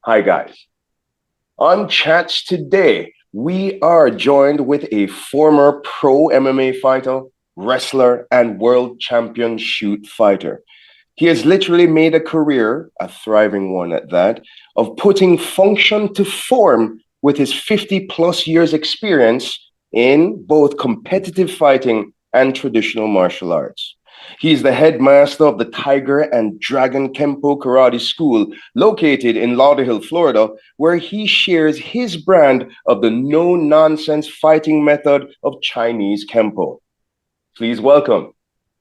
Hi, guys. On Chats today, we are joined with a former pro MMA fighter, wrestler, and world champion shoot fighter. He has literally made a career, a thriving one at that, of putting function to form with his 50 plus years experience in both competitive fighting and traditional martial arts. He's the headmaster of the Tiger and Dragon Kenpo Karate School located in Lauderhill, Florida, where he shares his brand of the no-nonsense fighting method of Chinese Kenpo. Please welcome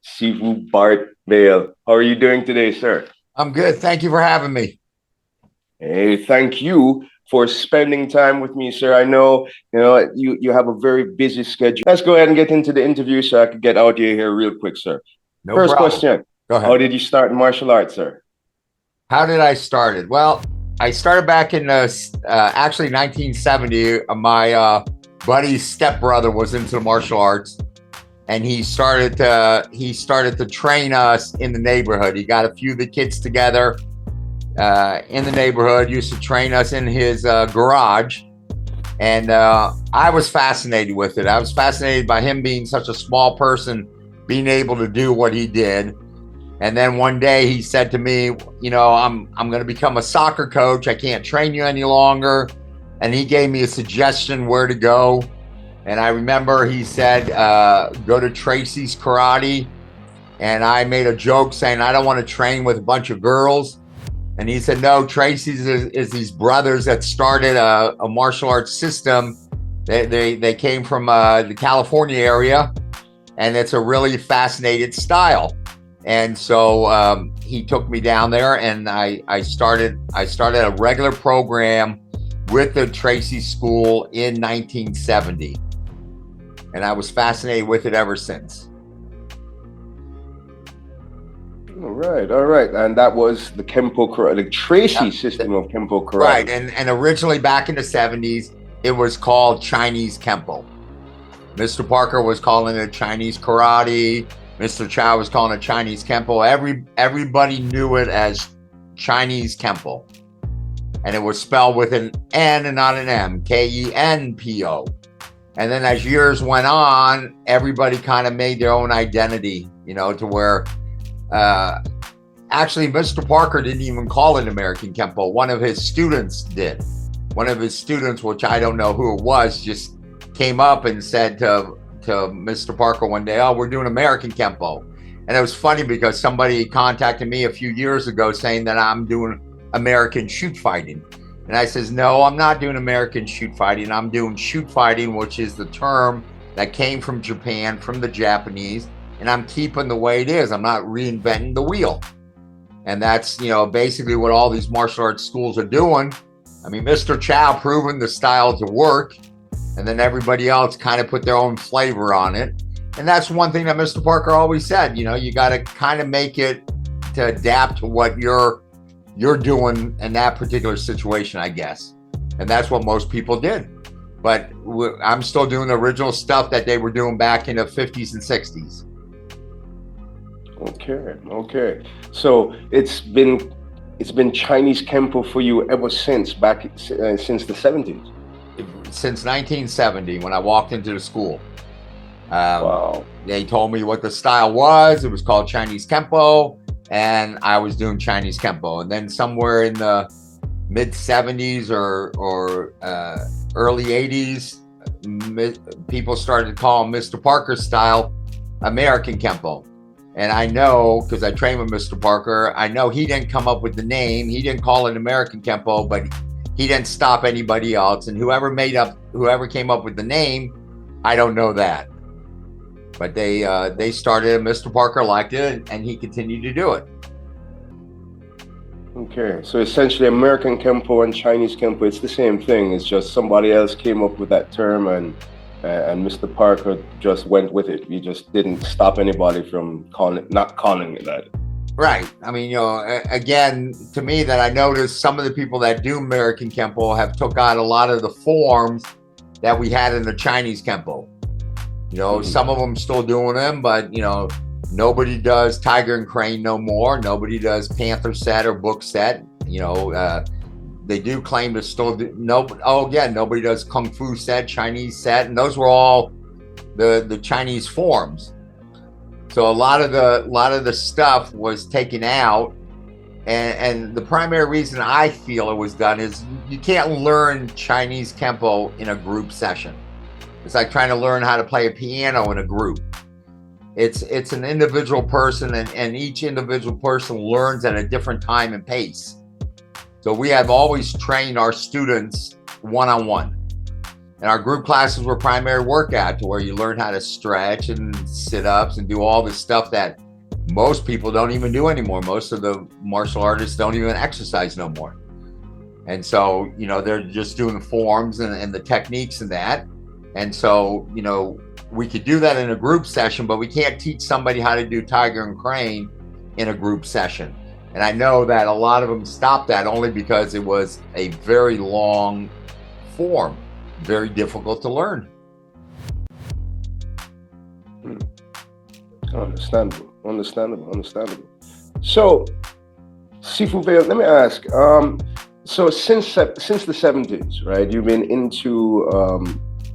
Sifu Bart Vale. How are you doing today, sir? I'm good. Thank you for having me. Hey, thank you for spending time with me, sir. I know you have a very busy schedule. Let's go ahead and get into the interview so I can get out of here real quick, sir. No First problem. question. Go ahead. How did you start in martial arts, sir? How did I start it? Well, I started back in actually 1970. My buddy's stepbrother was into the martial arts, and he started to train us in the neighborhood. He got a few of the kids together in the neighborhood, used to train us in his garage, and I was fascinated with it. I was fascinated by him being such a small person, being able to do what he did. And then one day he said to me, I'm going to become a soccer coach. I can't train you any longer. And he gave me a suggestion where to go. And I remember he said, go to Tracy's Karate. And I made a joke saying, I don't want to train with a bunch of girls. And he said, no, Tracy's is these brothers that started a martial arts system. They came from the California area. And it's a really fascinating style. And so he took me down there, and I started a regular program with the Tracy School in 1970. And I was fascinated with it ever since. All right. And that was the Kenpo Karate, the Tracy system of Kenpo Karate. Right. And originally back in the 70s, it was called Chinese Kenpo. Mr. Parker was calling it Chinese Karate. Mr. Chow was calling it Chinese Kenpo. Everybody knew it as Chinese Kenpo. And it was spelled with an N and not an M, Kenpo. And then as years went on, everybody kind of made their own identity, to where actually Mr. Parker didn't even call it American Kenpo. One of his students did. One of his students, which I don't know who it was, just came up and said to Mr. Parker one day, oh, we're doing American Kenpo. And it was funny because somebody contacted me a few years ago saying that I'm doing American shoot fighting. And I says, no, I'm not doing American shoot fighting. I'm doing shoot fighting, which is the term that came from Japan, from the Japanese. And I'm keeping the way it is. I'm not reinventing the wheel. And that's, basically what all these martial arts schools are doing. I mean, Mr. Chow proven the style to work. And then everybody else kind of put their own flavor on it. And that's one thing that Mr. Parker always said, you got to kind of make it to adapt to what you're doing in that particular situation, I guess. And that's what most people did. But I'm still doing the original stuff that they were doing back in the 50s and 60s. Okay. So it's been Chinese Kenpo for you ever since since the 70s? Since 1970, when I walked into the school. Wow. They told me what the style was. It was called Chinese Kenpo, and I was doing Chinese Kenpo. And then somewhere in the mid 70s or early 80s, people started calling Mr. Parker's style American Kenpo. And I know, because I trained with Mr. Parker, I know he didn't come up with the name. He didn't call it American Kenpo, but he didn't stop anybody else. And whoever came up with the name, I don't know that. But they started, Mr. Parker liked it, and he continued to do it. Okay, so essentially American Kenpo and Chinese Kenpo, it's the same thing. It's just somebody else came up with that term, and Mr. Parker just went with it. He just didn't stop anybody from not calling it that. Right. I mean, again, to me, that I noticed some of the people that do American Kenpo have took on a lot of the forms that we had in the Chinese Kenpo. Some of them still doing them, but, nobody does Tiger and Crane no more. Nobody does Panther set or book set. They do claim to still do nobody does Kung Fu set, Chinese set, and those were all the Chinese forms. So a lot of the stuff was taken out, and the primary reason I feel it was done is you can't learn Chinese Kenpo in a group session. It's like trying to learn how to play a piano in a group. It's an individual person, and each individual person learns at a different time and pace. So we have always trained our students one-on-one. And our group classes were primary workout, to where you learn how to stretch and sit-ups and do all the stuff that most people don't even do anymore. Most of the martial artists don't even exercise no more. And so, they're just doing the forms and the techniques and that. And so, we could do that in a group session, but we can't teach somebody how to do Tiger and Crane in a group session. And I know that a lot of them stopped that only because it was a very long form, very difficult to learn. Understandable. So, Sifu Vale, let me ask. So since the 70s, right? You've been into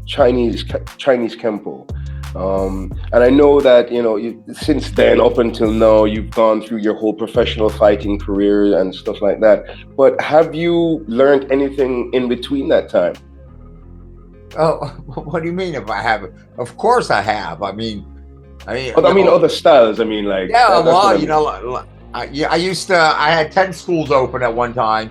Chinese Kenpo, and I know that since then up until now you've gone through your whole professional fighting career and stuff like that. But have you learned anything in between that time? Oh, what do you mean? If I have? Of course I have. I mean, other styles. I mean, like I used to. I had 10 schools open at one time,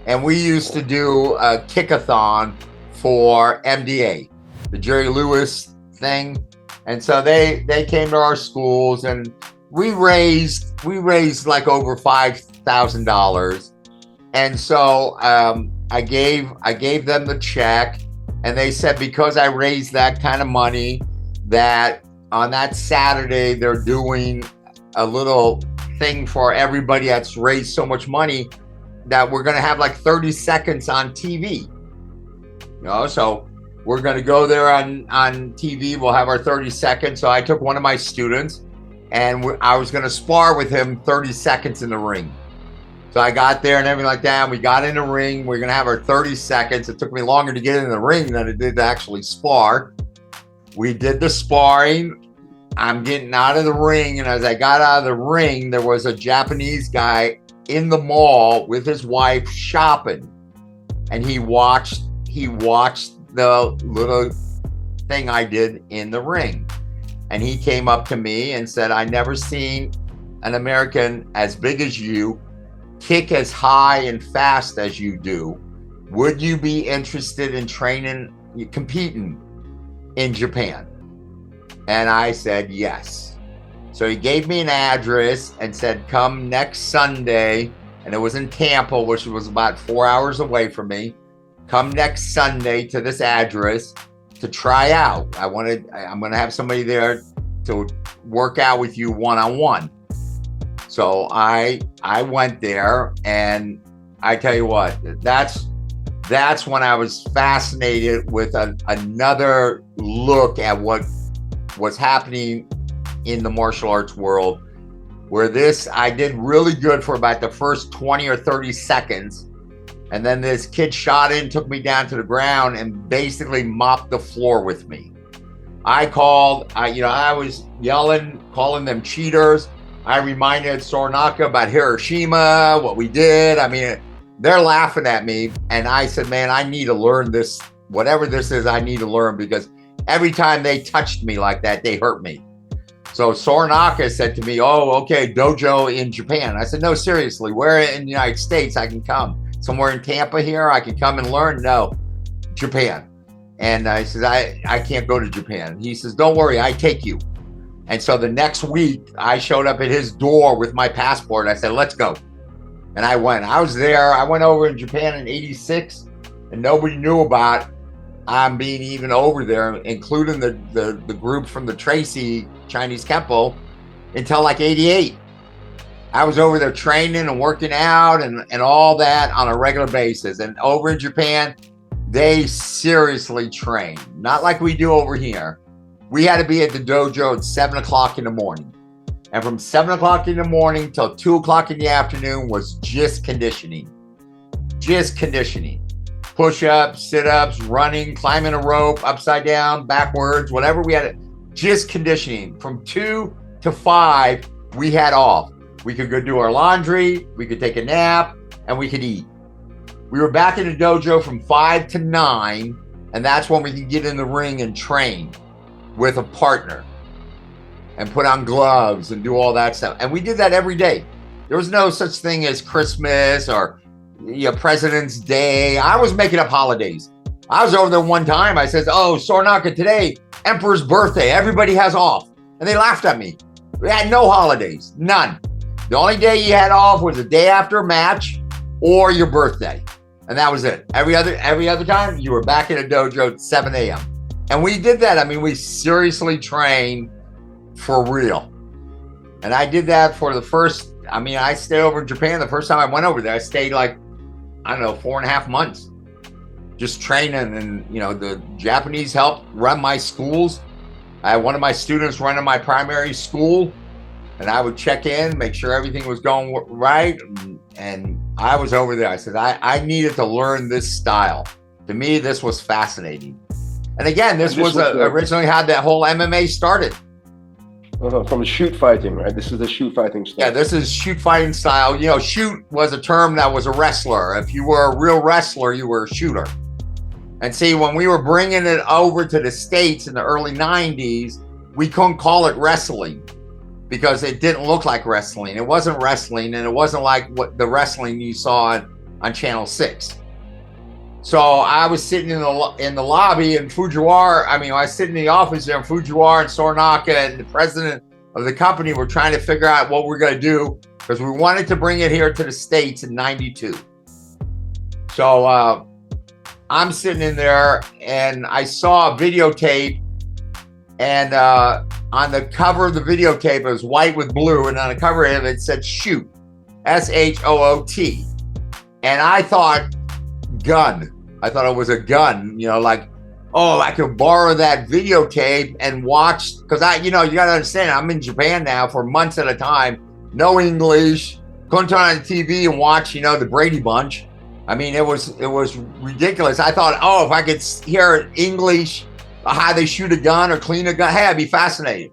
and we used to do a kickathon for MDA, the Jerry Lewis thing. And so they came to our schools, and we raised like over $5,000. And so I gave them the check, and they said because I raised that kind of money, that on that Saturday they're doing a little thing for everybody that's raised so much money, that we're gonna have like 30 seconds on TV. So we're going to go there on TV. We'll have our 30 seconds. So I took one of my students, and I was going to spar with him 30 seconds in the ring. So I got there and everything like that. And we got in the ring. We're going to have our 30 seconds. It took me longer to get in the ring than it did to actually spar. We did the sparring. I'm getting out of the ring. And as I got out of the ring, there was a Japanese guy in the mall with his wife shopping. And he watched the little thing I did in the ring. And he came up to me and said, I never seen an American as big as you kick as high and fast as you do. Would you be interested in competing in Japan? And I said, yes. So he gave me an address and said, come next Sunday. And it was in Tampa, which was about 4 hours away from me. Come next Sunday to this address to try out. I'm going to have somebody there to work out with you one-on-one. So I went there, and I tell you what, that's when I was fascinated with another look at what was happening in the martial arts world, where I did really good for about the first 20 or 30 seconds. And then this kid shot in, took me down to the ground, and basically mopped the floor with me. I was yelling, calling them cheaters. I reminded Soranaka about Hiroshima, what we did. I mean, they're laughing at me. And I said, man, I need to learn this. Whatever this is, I need to learn, because every time they touched me like that, they hurt me. So Soranaka said to me, oh, okay, dojo in Japan. I said, no, seriously, where in the United States I can come? Somewhere in Tampa here, I can come and learn? No, Japan. And I said, I can't go to Japan. He says, don't worry, I take you. And so the next week, I showed up at his door with my passport. I said, let's go. And I went. I was there. I went over in Japan in '86, and nobody knew about I'm being even over there, including the group from the Tracy Chinese Kenpo, until like '88. I was over there training and working out and all that on a regular basis. And over in Japan, they seriously train. Not like we do over here. We had to be at the dojo at 7 o'clock in the morning. And from 7 o'clock in the morning till 2 o'clock in the afternoon was just conditioning. just conditioning. Push-ups, sit-ups, running, climbing a rope, upside down, backwards, whatever we had. Just conditioning. From 2 to 5, we had off. We could go do our laundry, we could take a nap, and we could eat. We were back in the dojo from 5 to 9, and that's when we could get in the ring and train with a partner and put on gloves and do all that stuff. And we did that every day. There was no such thing as Christmas or President's Day. I was making up holidays. I was over there one time. I said, oh, Sornaka, today, Emperor's birthday. Everybody has off. And they laughed at me. We had no holidays, none. The only day you had off was the day after a match or your birthday. And that was it. Every other time, you were back in a dojo at 7 a.m. And we did that. I mean, we seriously trained for real. And I did that for the first, I stayed over in Japan. The first time I went over there, I stayed 4.5 months. Just training, and the Japanese helped run my schools. I had one of my students running my primary school, and I would check in, make sure everything was going right. And I was over there. I said, I needed to learn this style. To me, this was fascinating. And again, this was originally how that whole MMA started. From shoot fighting, right? This is the shoot fighting style. Yeah, this is shoot fighting style. Shoot was a term that was a wrestler. If you were a real wrestler, you were a shooter. And see, when we were bringing it over to the States in the early 90s, we couldn't call it wrestling because it didn't look like wrestling. It wasn't wrestling, and it wasn't like what the wrestling you saw on Channel 6. So I was sitting in the lobby in Fujiwara. I was sitting in the office there in Fujiwara, and Sornaka and the president of the company were trying to figure out what we're going to do because we wanted to bring it here to the States in 92. So I'm sitting in there, and I saw a videotape, and on the cover of the videotape, it was white with blue, and on the cover of it said shoot, SHOOT. And I thought gun. I thought it was a gun, I could borrow that videotape and watch, because you got to understand, I'm in Japan now for months at a time, no English, couldn't turn on the TV and watch, the Brady Bunch. It was ridiculous. I thought, if I could hear English, how they shoot a gun or clean a gun, hey, I'd be fascinated.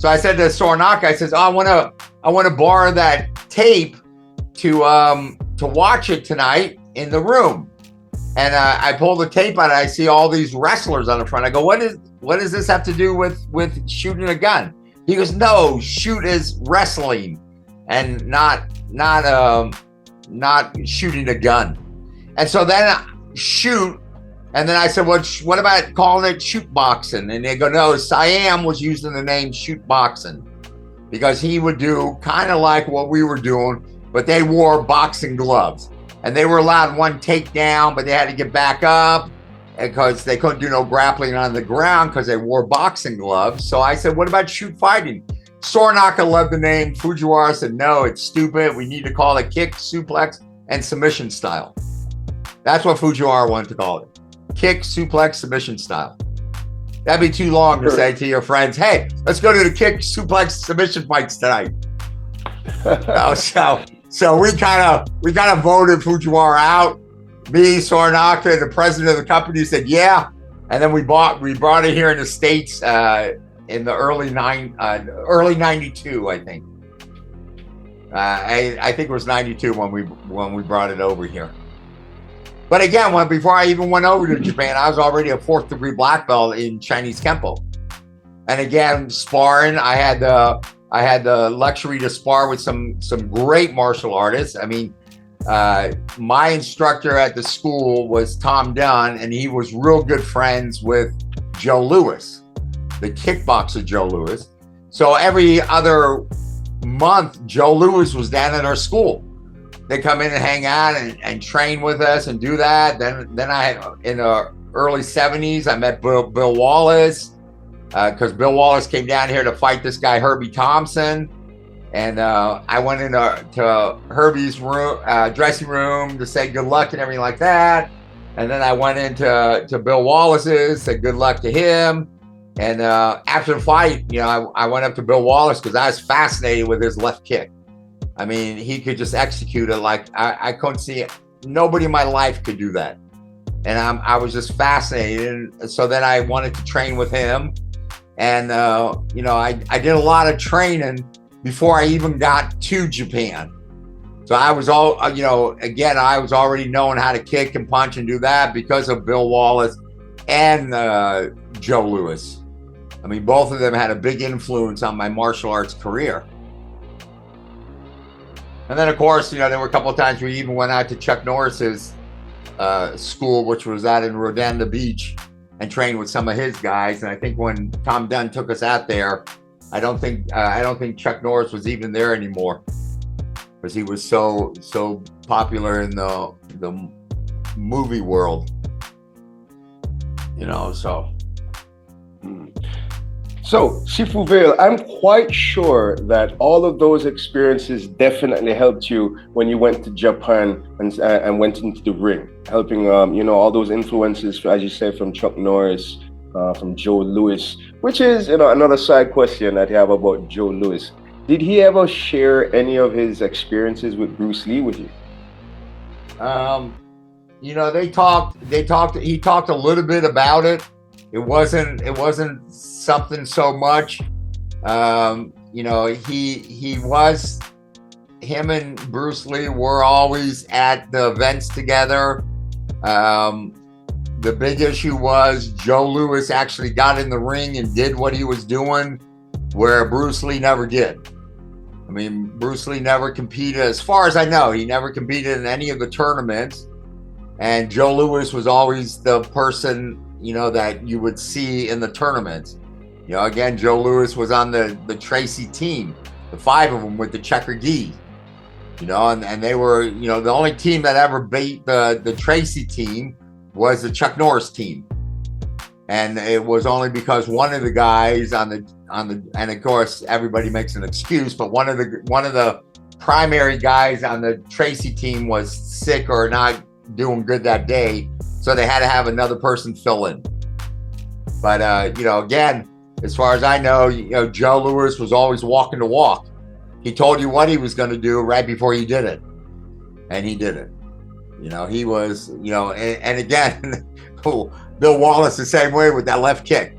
So I said to Sornaka, I said, I want to borrow that tape to watch it tonight in the room. And I pull the tape out, and I see all these wrestlers on the front. I go, what does this have to do with shooting a gun? He goes, no, shoot is wrestling and not shooting a gun. And so then shoot, and then I said, what about calling it shoot boxing? And they go, no, Siam was using the name shoot boxing because he would do kind of like what we were doing, but they wore boxing gloves. And they were allowed one takedown, but they had to get back up because they couldn't do no grappling on the ground because they wore boxing gloves. So I said, what about shoot fighting? Sornaka loved the name. Fujiwara said, no, it's stupid. We need to call it kick, suplex, and submission style. That's what Fujiwara wanted to call it. Kick, suplex, submission style. That'd be too long to say to your friends, hey, let's go to the kick, suplex, submission fights tonight. So we kind of voted Fujiwara out. Me, Sornaka, and the president of the company said, yeah. And then we brought it here in the States in the early 92, I think. I think it was 92 when we brought it over here. But again, before I even went over to Japan, I was already a 4th degree black belt in Chinese Kenpo. And again, sparring, I had the luxury to spar with some great martial artists. My instructor at the school was Tom Dunn, and he was real good friends with Joe Louis, the kickboxer Joe Louis. So every other month, Joe Louis was down at our school. They come in and hang out and train with us and do that. Then in the early 70s, I met Bill Wallace. Because Bill Wallace came down here to fight this guy, Herbie Thompson. And I went into Herbie's room, dressing room to say good luck and everything like that. And then I went into Bill Wallace's, said good luck to him. And after the fight, I went up to Bill Wallace because I was fascinated with his left kick. He could just execute it like I couldn't see nobody in my life could do that. And I was just fascinated. And so then I wanted to train with him. And, you know, I did a lot of training before I even got to Japan. So I was you know, again, I was already knowing how to kick and punch and do that because of Bill Wallace and Joe Louis. I mean, both of them had a big influence on my martial arts career. And then, of course, you know, there were a couple of times we even went out to Chuck Norris's school, which was out in Rodanda Beach, and trained with some of his guys. And I think when Tom Dunn took us out there, I don't think Chuck Norris was even there anymore, because he was so popular in the movie world, you know. So, Sifu Vale, I'm quite sure that all of those experiences definitely helped you when you went to Japan and went into the ring, helping, you know, all those influences, as you said, from Chuck Norris, from Joe Louis, which is, you know, another side question that you have about Joe Louis. Did he ever share any of his experiences with Bruce Lee with you? You know, he talked a little bit about it. It wasn't something so much. You know, him and Bruce Lee were always at the events together. The big issue was Joe Louis actually got in the ring and did what he was doing, where Bruce Lee never did. I mean, Bruce Lee never competed, as far as I know, he never competed in any of the tournaments. And Joe Louis was always the person, you know, that you would see in the tournaments. You know, again, Joe Louis was on the Tracy team, the 5 of them with the checker gi. You know, and they were, you know, the only team that ever beat the Tracy team was the Chuck Norris team. And it was only because one of the guys on the and of course everybody makes an excuse, but one of the primary guys on the Tracy team was sick or not doing good that day, so they had to have another person fill in. But you know, again, as far as I know, you know, Joe Louis was always walking the walk. He told you what he was going to do right before he did it, and he did it. You know, he was, you know, and again, Bill Wallace the same way with that left kick.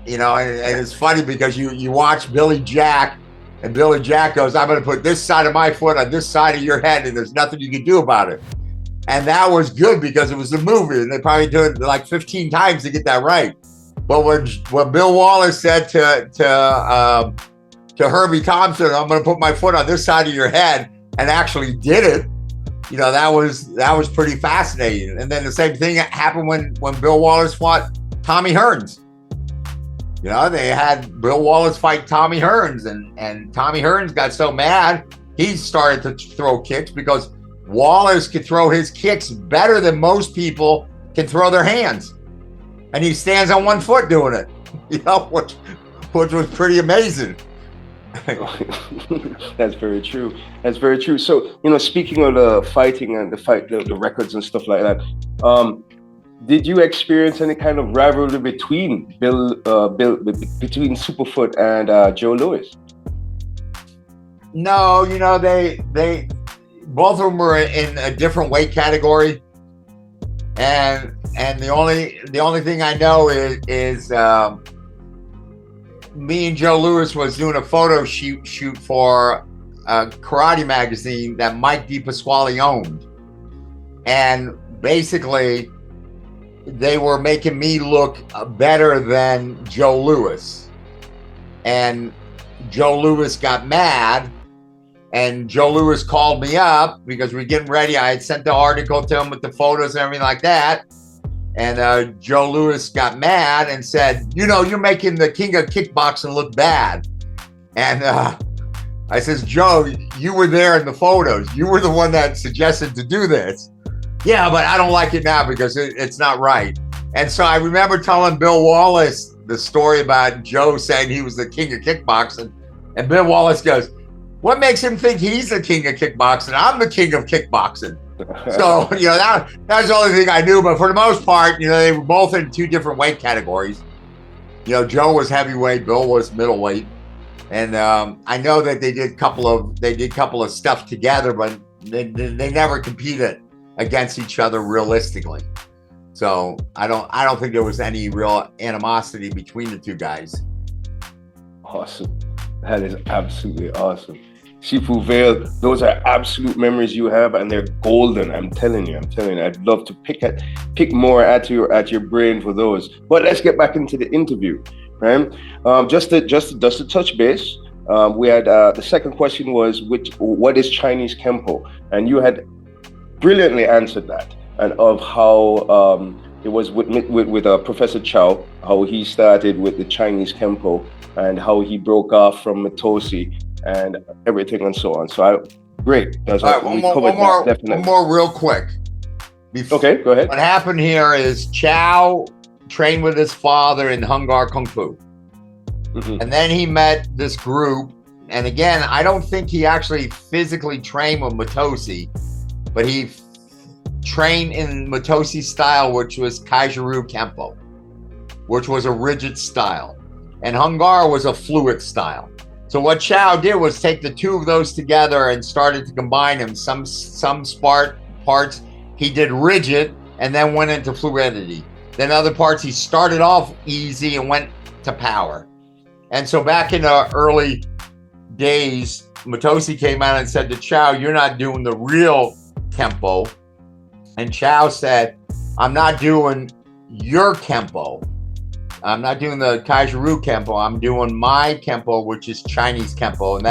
You know, and it's funny because you watch Billy Jack, and Billy Jack goes, "I'm going to put this side of my foot on this side of your head, and there's nothing you can do about it." And that was good because it was a movie, and they probably do it like 15 times to get that right. But when Bill Wallace said to Herbie Thompson, "I'm going to put my foot on this side of your head," and actually did it, you know, that was pretty fascinating. And then the same thing happened when Bill Wallace fought Tommy Hearns. You know, they had Bill Wallace fight Tommy Hearns, and Tommy Hearns got so mad, he started to throw kicks because Wallace could throw his kicks better than most people can throw their hands. And he stands on one foot doing it, you know, which was pretty amazing. That's very true. That's very true. So, you know, speaking of the fighting and the records and stuff like that, did you experience any kind of rivalry between between Superfoot and Joe Louis? No, you know, they both of them were in a different weight category, and the only thing I know is me and Joe Louis was doing a photo shoot for a karate magazine that Mike DePasquale owned, and basically they were making me look better than Joe Louis, and Joe Louis got mad. And Joe Louis called me up because we were getting ready. I had sent the article to him with the photos and everything like that. And Joe Louis got mad and said, "You know, you're making the king of kickboxing look bad." And I says, "Joe, you were there in the photos. You were the one that suggested to do this." "Yeah, but I don't like it now because it's not right." And so I remember telling Bill Wallace the story about Joe saying he was the king of kickboxing. And Bill Wallace goes, "What makes him think he's the king of kickboxing? I'm the king of kickboxing." So, you know, that was the only thing I knew. But for the most part, you know, they were both in 2 different weight categories. You know, Joe was heavyweight, Bill was middleweight. And I know that they did couple of stuff together, but they never competed. against each other realistically. So I don't think there was any real animosity between the two guys. Awesome. That is absolutely awesome. Sifu Vale, those are absolute memories you have, and they're golden. I'm telling you. I'd love to pick more at your brain for those. But let's get back into the interview, right? Just to touch base, we had the second question was what is Chinese Kenpo, and you had brilliantly answered that, and of how it was with Professor Chow, how he started with the Chinese Kenpo and how he broke off from Matosi and everything and so on. So great. That's all right, one more real quick. Okay, go ahead. What happened here is Chow trained with his father in Hung Gar Kung Fu. Mm-hmm. And then he met this group. And again, I don't think he actually physically trained with Matosi, but he trained in Matosi style, which was Kaijuru Kempo, which was a rigid style. And Hung Gar was a fluid style. So what Chow did was take the two of those together and started to combine them. Some parts he did rigid and then went into fluidity. Then other parts he started off easy and went to power. And so back in the early days, Matosi came out and said to Chow, "You're not doing the real Kempo." And Chow said, "I'm not doing your Kempo. I'm not doing the Kaijuru Kempo. I'm doing my Kempo, which is Chinese Kenpo." And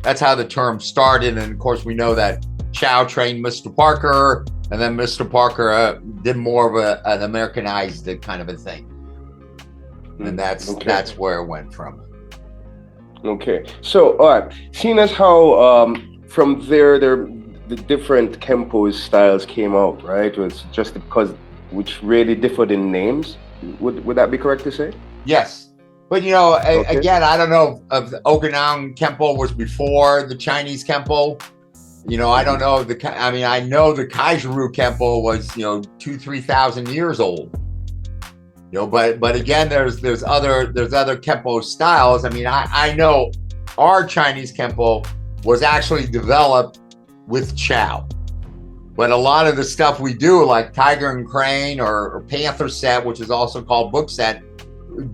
that's how the term started. And of course, we know that Chow trained Mr. Parker, and then Mr. Parker did more of an Americanized kind of a thing. And that's where it went from. Okay. So, all right. Seeing as how from there, the different Kenpo styles came out, right? It was just because which really differed in names. Would that be correct to say? Yes. But, again, I don't know if the Okinawan Kenpo was before the Chinese Kenpo. I don't know. I know the Kaijuru Kenpo was, 2,000-3,000 years old. But again, there's other Kenpo styles. I know our Chinese Kenpo was actually developed with Chow. But a lot of the stuff we do, like Tiger and Crane or Panther set, which is also called book set,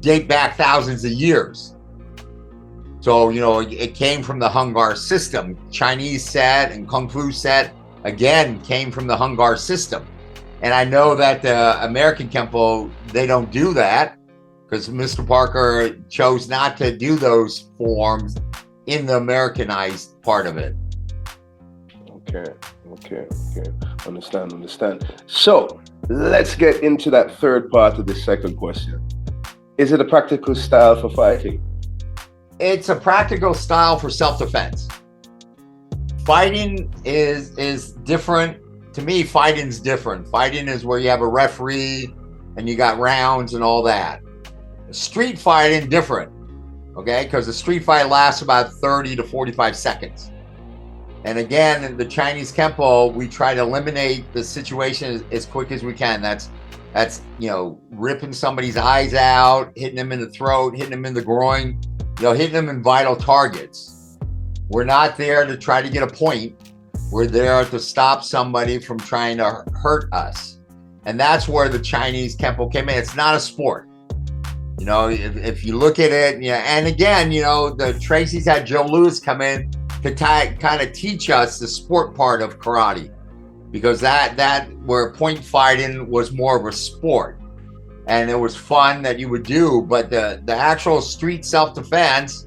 date back thousands of years. So, it came from the Hung Gar system. Chinese set and Kung Fu set, again, came from the Hung Gar system. And I know that the American Kenpo, they don't do that because Mr. Parker chose not to do those forms in the Americanized part of it. Okay. Understand. So let's get into that third part of the second question. Is it a practical style for fighting? It's a practical style for self-defense. Fighting is different. To me, fighting's different. Fighting is where you have a referee and you got rounds and all that. Street fighting, different. Okay, because the street fight lasts about 30 to 45 seconds. And again, in the Chinese Kenpo, we try to eliminate the situation as quick as we can. That's ripping somebody's eyes out, hitting them in the throat, hitting them in the groin, hitting them in vital targets. We're not there to try to get a point. We're there to stop somebody from trying to hurt us. And that's where the Chinese Kenpo came in. It's not a sport. If you look at it, and again, the Tracy's had Joe Lewis come in to kind of teach us the sport part of karate, because that where point fighting was more of a sport and it was fun that you would do, but the actual street self-defense,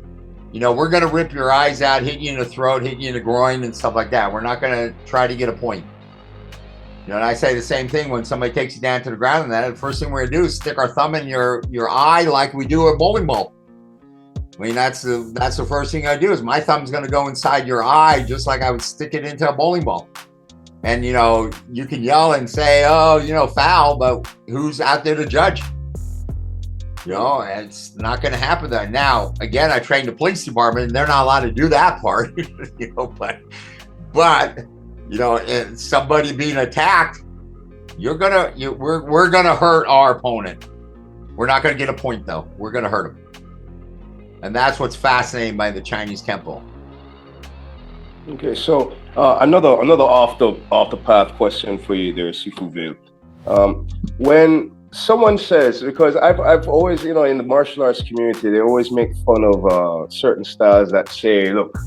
we're going to rip your eyes out, hit you in the throat, hit you in the groin and stuff like that. We're not going to try to get a point. And I say the same thing when somebody takes you down to the ground, and the first thing we're going to do is stick our thumb in your eye like we do a bowling ball. That's the first thing I do is my thumb's going to go inside your eye just like I would stick it into a bowling ball. And, you can yell and say, oh, foul, but who's out there to judge? It's not going to happen there. Now, again, I trained the police department and they're not allowed to do that part, but somebody being attacked, we're going to hurt our opponent. We're not going to get a point though. We're going to hurt them. And that's what's fascinating by the Chinese Kenpo. Okay, so Another off the path question for you there, Sifu Bart. When someone says, because I've always, in the martial arts community, they always make fun of certain styles that say, look,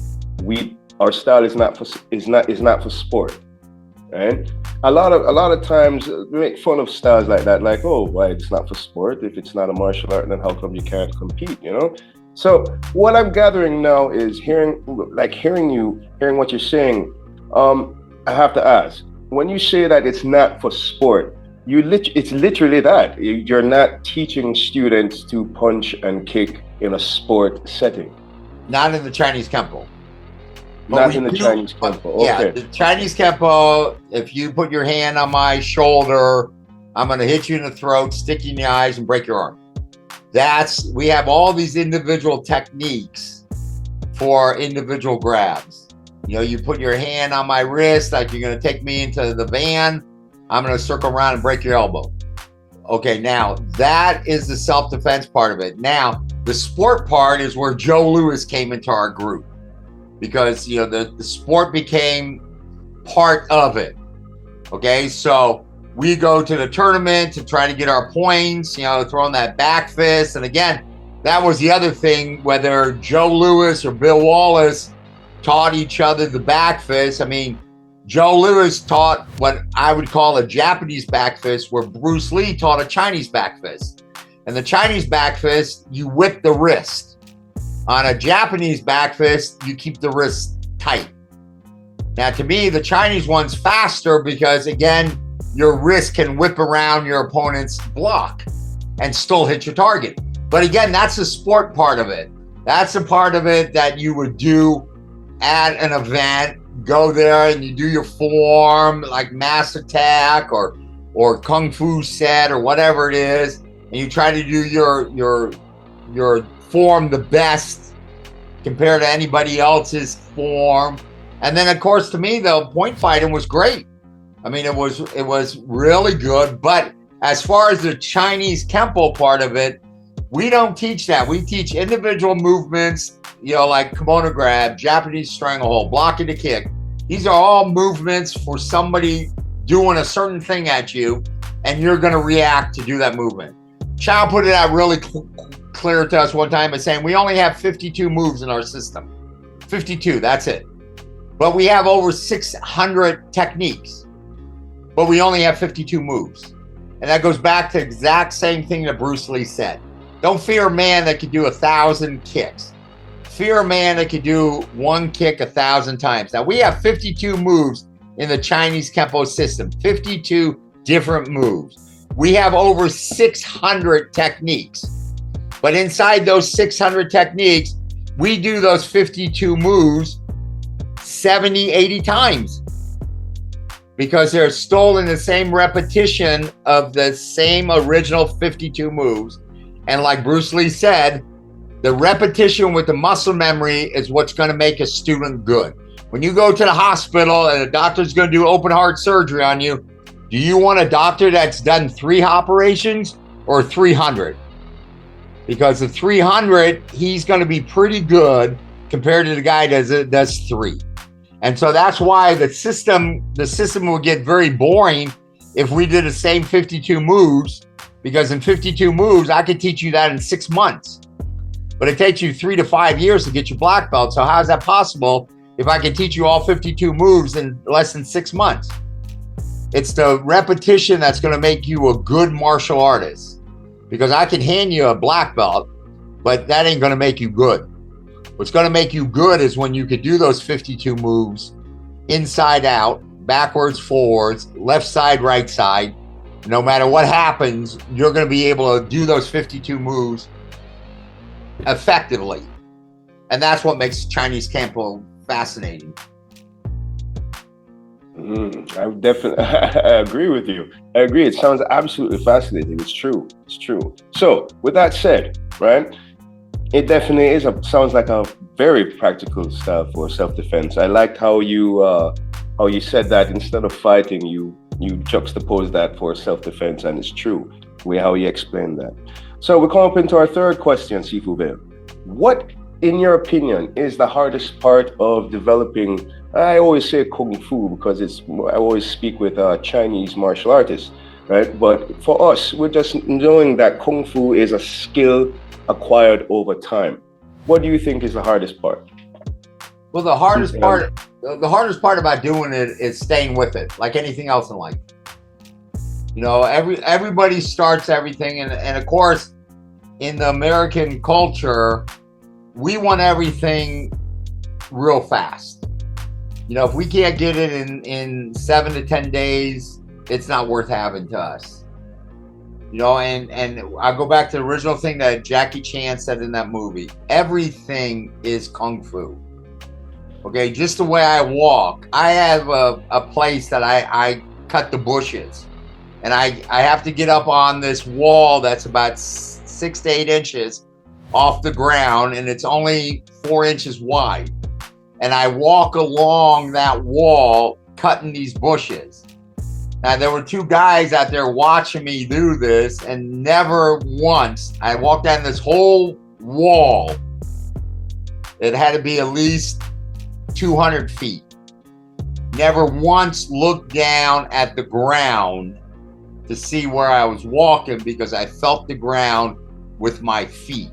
our style is not for sport, right? A lot of times we make fun of styles like that, like, oh, why it's not for sport? If it's not a martial art, then how come you can't compete? So what I'm gathering now is hearing what you're saying. I have to ask, when you say that it's not for sport, it's literally that. You're not teaching students to punch and kick in a sport setting. Not in the Chinese Kenpo. Not in the Chinese Kenpo. Okay. Yeah, the Chinese Kenpo, if you put your hand on my shoulder, I'm going to hit you in the throat, stick you in the eyes, and break your arm. We have all these individual techniques for individual grabs. You put your hand on my wrist, like you're going to take me into the van. I'm going to circle around and break your elbow. Okay, now that is the self-defense part of it. Now, the sport part is where Joe Louis came into our group, because, the sport became part of it. Okay, so we go to the tournament to try to get our points, throwing that back fist. And again, that was the other thing, whether Joe Louis or Bill Wallace taught each other the back fist. I mean, Joe Louis taught what I would call a Japanese back fist, where Bruce Lee taught a Chinese back fist. And the Chinese back fist, you whip the wrist. On a Japanese back fist, you keep the wrist tight. Now, to me, the Chinese one's faster because, again, your wrist can whip around your opponent's block and still hit your target. But again, that's the sport part of it. That's the part of it that you would do at an event. Go there and you do your form, like mass attack or kung fu set or whatever it is, and you try to do your form the best compared to anybody else's form. And then, of course, to me, the point fighting was great. I mean, it was really good. But as far as the Chinese Kenpo part of it, we don't teach that. We teach individual movements, like kimono grab, Japanese stranglehold, blocking the kick. These are all movements for somebody doing a certain thing at you, and you're going to react to do that movement. Chow put it out really clear to us one time by saying we only have 52 moves in our system. 52, that's it. But we have over 600 techniques, but we only have 52 moves. And that goes back to the exact same thing that Bruce Lee said. Don't fear a man that could do 1,000 kicks. Fear a man that could do one kick 1,000 times. Now, we have 52 moves in the Chinese Kenpo system, 52 different moves. We have over 600 techniques. But inside those 600 techniques, we do those 52 moves 70, 80 times, because they're still in the same repetition of the same original 52 moves. And like Bruce Lee said, the repetition with the muscle memory is what's going to make a student good. When you go to the hospital and the doctor's going to do open heart surgery on you, do you want a doctor that's done 3 operations or 300? Because the 300, he's going to be pretty good compared to the guy that does 3. And so that's why the system will get very boring if we did the same 52 moves, because in 52 moves, I could teach you that in 6 months. But it takes you 3 to 5 years to get your black belt. So how is that possible if I can teach you all 52 moves in less than 6 months? It's the repetition that's going to make you a good martial artist, because I can hand you a black belt, but that ain't going to make you good. What's going to make you good is when you could do those 52 moves inside out, backwards, forwards, left side, right side. No matter what happens, you're going to be able to do those 52 moves effectively. And that's what makes Chinese Kenpo fascinating. I definitely I agree with you. I agree. It sounds absolutely fascinating. It's true. It's true. So with that said, right, it definitely sounds like a very practical style for self-defense. I liked how you said that instead of fighting, you juxtapose that for self-defense, and it's true how you explained that. So we're coming up into our third question, Sifu Bart. What in your opinion, is the hardest part of developing? I always say kung fu because I always speak with Chinese martial artists, right? But for us, we're just knowing that kung fu is a skill acquired over time. What do you think is the hardest part? Well, the hardest part about doing it is staying with it, like anything else in life. You know, everybody starts everything, and of course, in the American culture, we want everything real fast. You know, if we can't get it in 7 to 10 days, it's not worth having to us. You know, and I go back to the original thing that Jackie Chan said in that movie. Everything is kung fu. Okay, just the way I walk. I have a place that I cut the bushes. And I have to get up on this wall that's about 6 to 8 inches off the ground, and it's only 4 inches wide. And I walk along that wall cutting these bushes. Now, there were 2 guys out there watching me do this, and never once, I walked down this whole wall. It had to be at least 200 feet. Never once looked down at the ground to see where I was walking because I felt the ground with my feet.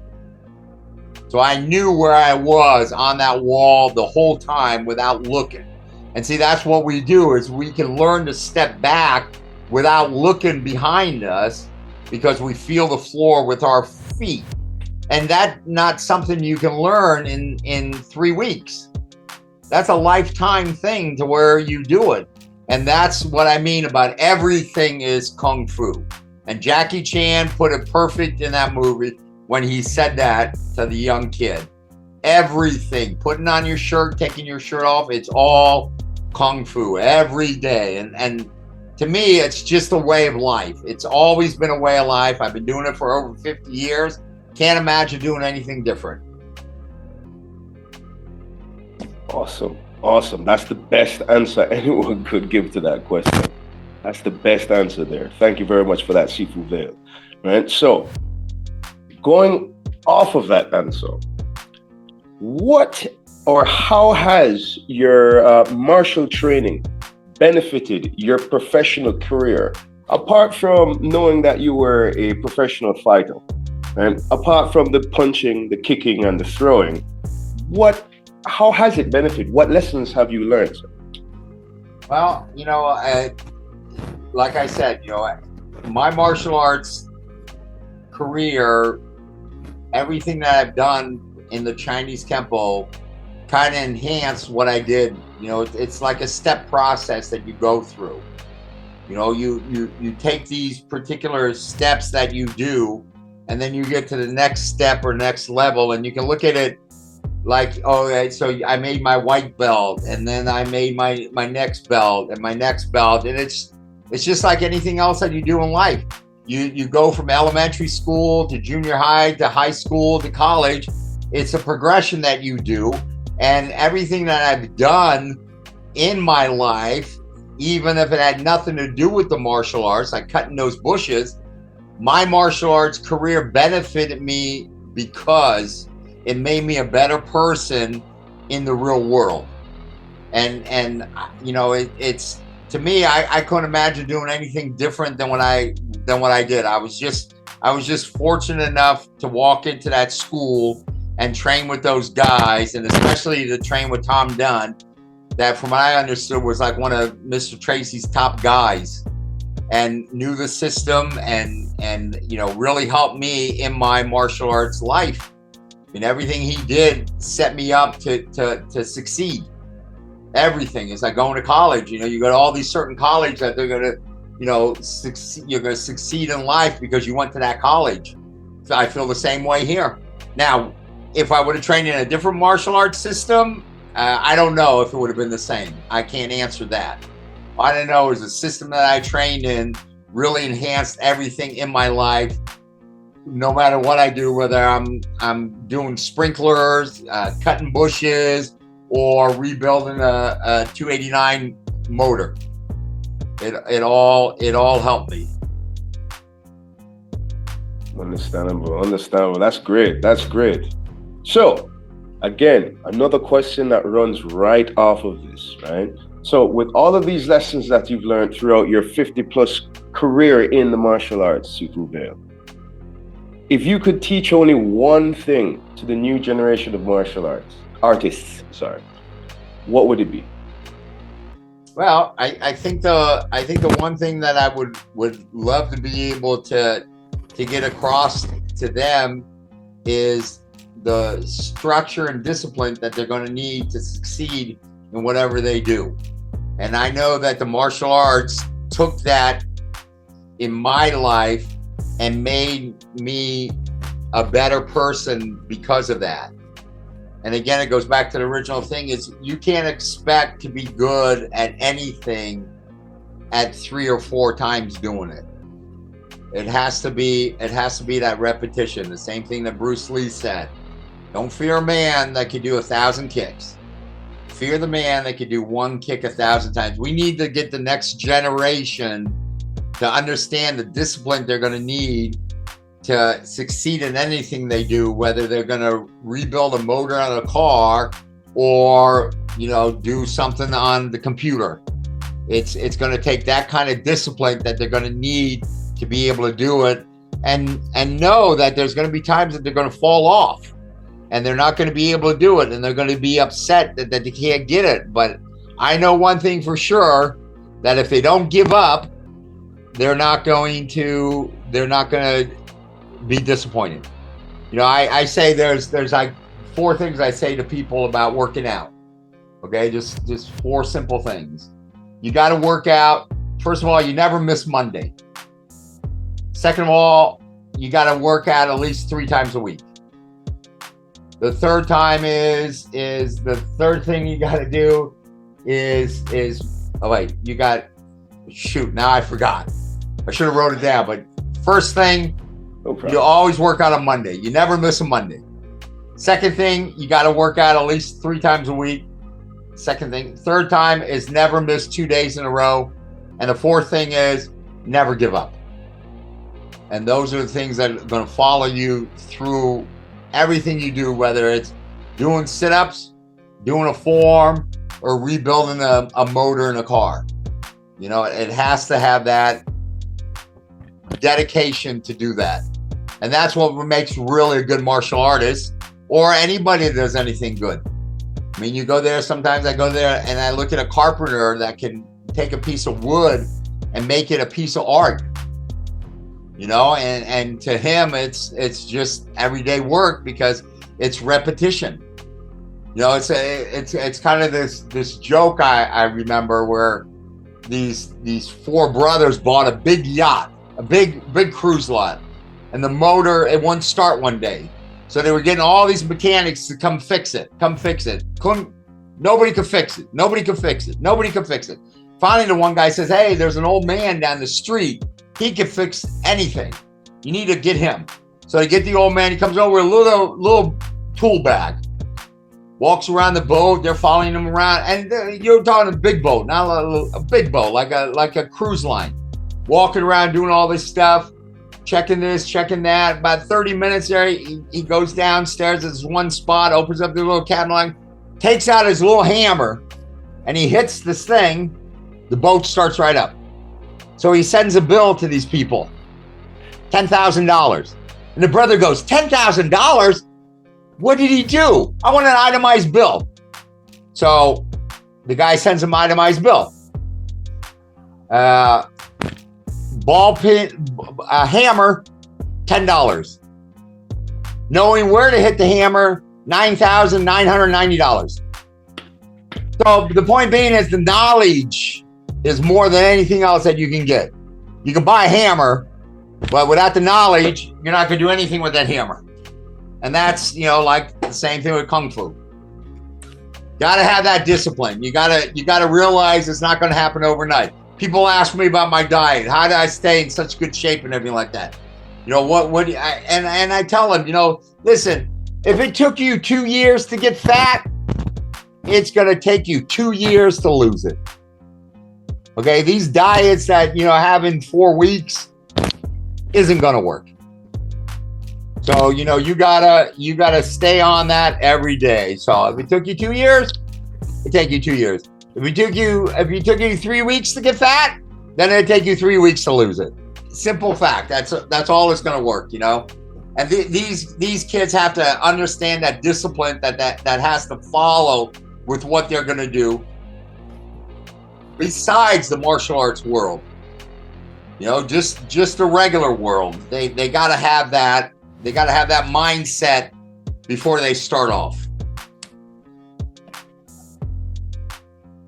So I knew where I was on that wall the whole time without looking. And see, that's what we do, is we can learn to step back without looking behind us because we feel the floor with our feet. And that's not something you can learn in 3 weeks. That's a lifetime thing to where you do it. And that's what I mean about everything is kung fu. And Jackie Chan put it perfect in that movie when he said that to the young kid. Everything, putting on your shirt, taking your shirt off, it's all kung fu every day. And to me, it's just a way of life. It's always been a way of life. I've been doing it for over 50 years. Can't imagine doing anything different. Awesome. That's the best answer anyone could give to that question. That's the best answer there. Thank you very much for that, Sifu Vale. Right. So, going off of that answer, what or how has your martial training benefited your professional career, apart from knowing that you were a professional fighter, and apart from the punching, the kicking, and the throwing? How has it benefited? What lessons have you learned? Well, you know, like I said, you know, my martial arts career, everything that I've done in the Chinese Kenpo kind of enhanced what I did. You know, it's like a step process that you go through. You know, you take these particular steps that you do, and then you get to the next step or next level, and you can look at it like, oh, so I made my white belt, and then I made my next belt and my next belt. And it's just like anything else that you do in life. You go from elementary school to junior high to high school to college. It's a progression that you do. And everything that I've done in my life, even if it had nothing to do with the martial arts, like cutting those bushes, my martial arts career benefited me because it made me a better person in the real world. And you know, it's to me, I couldn't imagine doing anything different than what I did. I was just fortunate enough to walk into that school and train with those guys, and especially to train with Tom Dunn, that from what I understood was like one of Mr. Tracy's top guys, and knew the system and you know, really helped me in my martial arts life. I mean, everything he did set me up to succeed. Everything is like going to college. You know, you go to all these certain colleges that they're going to, you know, you're going to succeed in life because you went to that college. So I feel the same way here. Now, if I would have trained in a different martial arts system, I don't know if it would have been the same. I can't answer that. All I know is the system that I trained in really enhanced everything in my life. No matter what I do, whether I'm doing sprinklers, cutting bushes, or rebuilding a 289 motor, it all helped me. Understandable. That's great. So, Again, another question that runs right off of this, right? So with all of these lessons that you've learned throughout your 50 plus career in the martial arts, Sifu Bale, if you could teach only one thing to the new generation of martial artists, what would it be? Well, I think the one thing that I would love to be able to get across to them is the structure and discipline that they're going to need to succeed in whatever they do. And I know that the martial arts took that in my life and made me a better person because of that. And again, it goes back to the original thing, is you can't expect to be good at anything at 3 or 4 times doing it. It has to be that repetition. The same thing that Bruce Lee said. Don't fear a man that can do 1,000 kicks. Fear the man that can do 1 kick 1,000 times. We need to get the next generation to understand the discipline they're going to need to succeed in anything they do, whether they're going to rebuild a motor on a car or, do something on the computer. It's going to take that kind of discipline that they're going to need to be able to do it, and know that there's going to be times that they're going to fall off and they're not going to be able to do it, and they're going to be upset that they can't get it. But I know one thing for sure, that if they don't give up, they're not going to be disappointed. I say there's like 4 things I say to people about working out. Okay, just 4 simple things. You got to work out. First of all, you never miss Monday. Second of all, you got to work out at least 3 times a week. The third time is the third thing you got to do is now I forgot. I should have wrote it down, but first thing, you always work out on Monday. You never miss a Monday. Second thing, you got to work out at least 3 times a week. Second thing. Third time is never miss 2 days in a row. And the fourth thing is never give up. And those are the things that are going to follow you through everything you do, whether it's doing sit-ups, doing a form, or rebuilding a motor in a car. It has to have that dedication to do that. And that's what makes really a good martial artist, or anybody that does anything good. I mean, you go there, sometimes I go there and I look at a carpenter that can take a piece of wood and make it a piece of art. And to him, it's just everyday work because it's repetition. It's kind of this joke I remember where these 4 brothers bought a big yacht, a big cruise lot, and the motor, it wouldn't start one day. So they were getting all these mechanics to come fix it. Nobody could fix it. Finally, the one guy says, "Hey, there's an old man down the street. He can fix anything. You need to get him." So they get the old man. He comes over with a little tool bag, walks around the boat. They're following him around, and you're talking a big boat, not a big boat, like a cruise line, walking around doing all this stuff, checking this, checking that. About 30 minutes there, he goes downstairs at this one spot, opens up the little cabinet, takes out his little hammer, and he hits this thing. The boat starts right up. So he sends a bill to these people, $10,000. And the brother goes, $10,000? What did he do? I want an itemized bill. So the guy sends him an itemized bill. Ball pin, a hammer, $10. Knowing where to hit the hammer, $9,990. So the point being is the knowledge is more than anything else that you can get. You can buy a hammer, but without the knowledge, you're not going to do anything with that hammer. And that's, like the same thing with Kung Fu. Got to have that discipline. You got to realize it's not going to happen overnight. People ask me about my diet. How did I stay in such good shape and everything like that? And I tell them, listen, if it took you 2 years to get fat, it's going to take you 2 years to lose it. Okay, these diets that, have in 4 weeks isn't going to work. So, you know, you gotta stay on that every day. So if it took you 2 years, it take you 2 years. If it took you 3 weeks to get fat, then it'd take you 3 weeks to lose it. Simple fact. That's all it's gonna work, you know. And these kids have to understand that discipline that has to follow with what they're gonna do. Besides the martial arts world, you know, just the regular world, they gotta have that. They gotta have that mindset before they start off.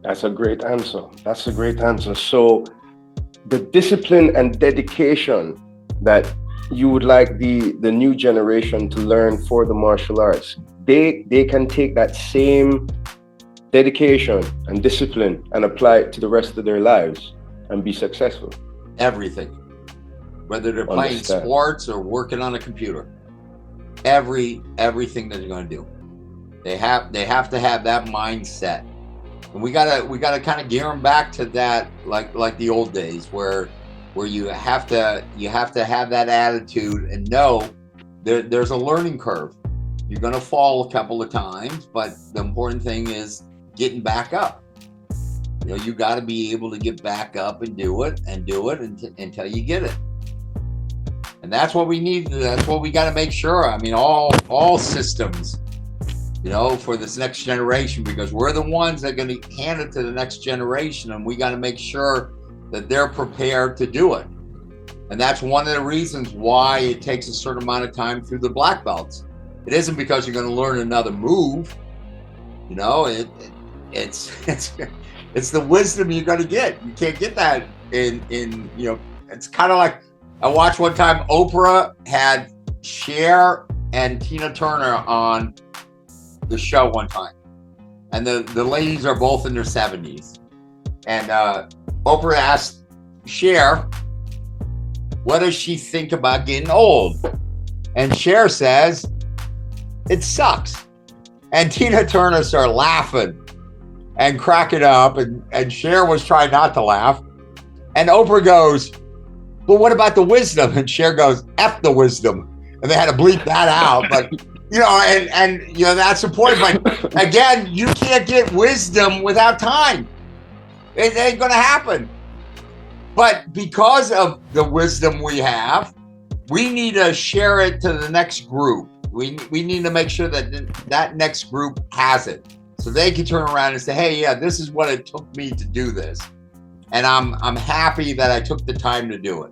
That's a great answer. That's a great answer. So the discipline and dedication that you would like the new generation to learn for the martial arts, they can take that same dedication and discipline and apply it to the rest of their lives and be successful. Everything, whether they're playing sports or working on a computer, everything that they're going to do, they have to have that mindset. And we gotta kind of gear them back to that, like the old days where you have to have that attitude and know there's a learning curve. You're gonna fall a couple of times, but the important thing is getting back up. You know, you got to be able to get back up and do it until you get it. And that's what we need. That's what we got to make sure. I mean, all systems, you know, for this next generation, because we're the ones that are going to hand it to the next generation, and we got to make sure that they're prepared to do it. And that's one of the reasons why it takes a certain amount of time through the black belts. It isn't because you're going to learn another move. You know, it's the wisdom you're going to get. You can't get that in you know, it's kind of like I watched one time Oprah had Cher and Tina Turner on the show one time. And the ladies are both in their 70s. And Oprah asked Cher, what does she think about getting old? And Cher says, it sucks. And Tina Turner started laughing and cracking up, and Cher was trying not to laugh. And Oprah goes, but what about the wisdom? And Cher goes, F the wisdom. And they had to bleep that out. But, you know, and you know, that's the point. But again, you can't get wisdom without time. It ain't going to happen. But because of the wisdom we have, we need to share it to the next group. We need to make sure that next group has it. So they can turn around and say, hey, yeah, this is what it took me to do this. And I'm happy that I took the time to do it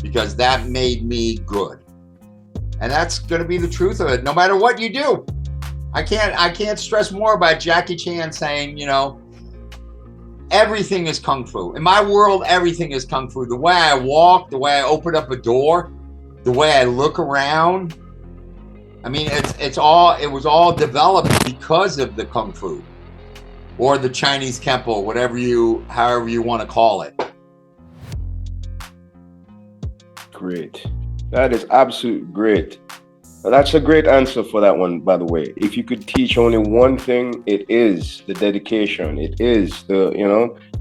because that made me good. And that's going to be the truth of it, no matter what you do. I can't stress more about Jackie Chan saying, you know, everything is Kung Fu. In my world, everything is Kung Fu. The way I walk, the way I open up a door, the way I look around. I mean, it was all developed because of the Kung Fu or the Chinese Kenpo, however you want to call it. Great. That is absolutely great. That's a great answer for that one, by the way. If you could teach only one thing, it is the dedication. It is the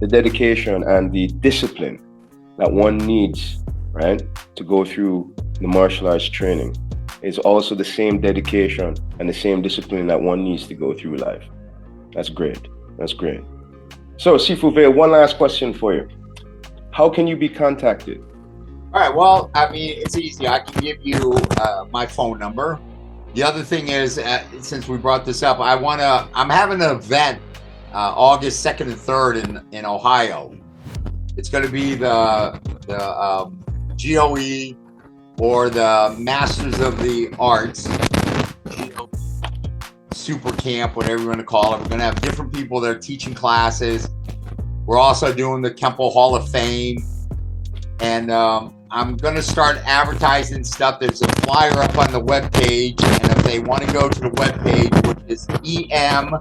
dedication and the discipline that one needs, right, to go through the martial arts training. It's also the same dedication and the same discipline that one needs to go through life. That's great. That's great. So, Sifu Vale, one last question for you. How can you be contacted? All right. Well, I mean, it's easy. I can give you my phone number. The other thing is, since we brought this up, I'm having an event August 2nd and 3rd in Ohio. It's going to be the GOE or the Masters of the Arts, SuperCamp, whatever you want to call it. We're going to have different people that are teaching classes. We're also doing the Kempo Hall of Fame. And I'm going to start advertising stuff. There's a flyer up on the webpage. And if they want to go to the webpage, which is emactc.com,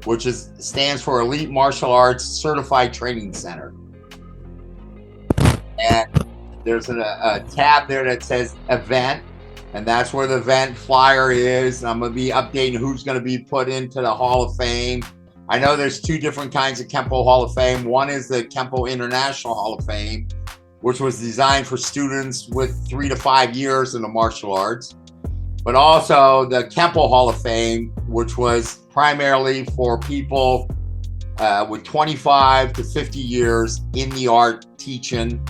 which stands for Elite Martial Arts Certified Training Center. And there's a tab there that says event, and that's where the event flyer is. I'm going to be updating who's going to be put into the Hall of Fame. I know there's two different kinds of Kempo Hall of Fame. One is the Kempo International Hall of Fame, which was designed for students with 3 to 5 years in the martial arts, but also the Kempo Hall of Fame, which was primarily for people with 25 to 50 years in the art teaching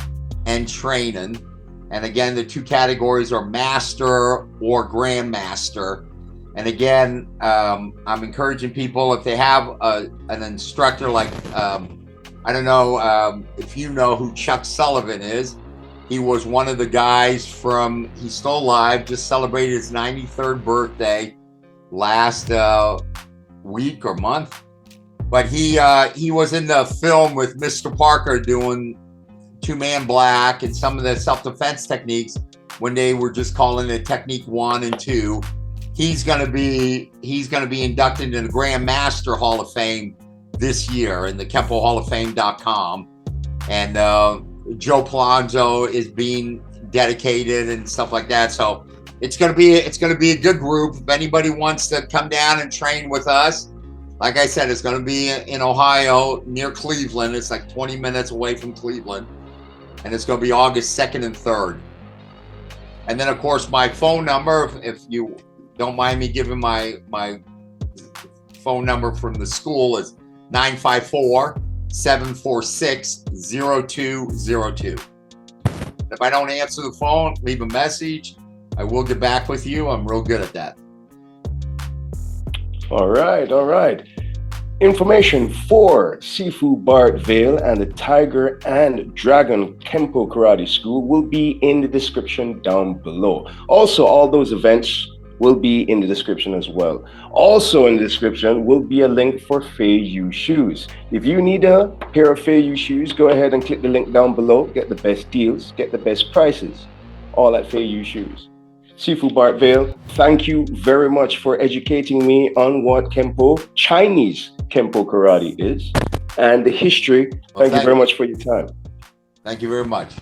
and training. And again, the two categories are master or grandmaster. And again, I'm encouraging people, if they have an instructor like, I don't know if you know who Chuck Sullivan is. He was one of the guys from, he's still alive, just celebrated his 93rd birthday last week or month. But he was in the film with Mr. Parker doing two-man black and some of the self-defense techniques when they were just calling it technique 1 and 2. He's gonna be inducted in the Grandmaster Hall of Fame this year in the KempoHallOfFame.com. And Joe Palazzo is being dedicated and stuff like that. So it's gonna be a good group. If anybody wants to come down and train with us, like I said, it's gonna be in Ohio near Cleveland. It's like 20 minutes away from Cleveland. And it's gonna be August 2nd and 3rd. And then of course my phone number, if you don't mind me giving my phone number from the school, is 954-746-0202. If I don't answer the phone, leave a message. I will get back with you. I'm real good at that. All right. Information for Sifu Bart Vale and the Tiger and Dragon Kenpo Karate School will be in the description down below. Also, all those events will be in the description as well. Also in the description will be a link for FeiYue shoes. If you need a pair of FeiYue shoes, go ahead and click the link down below. Get the best deals, get the best prices, all at FeiYue shoes. Sifu Bart Vale, thank you very much for educating me on what Kempo, Chinese Kenpo karate is, and the history. Thank you very much for your time. Thank you very much.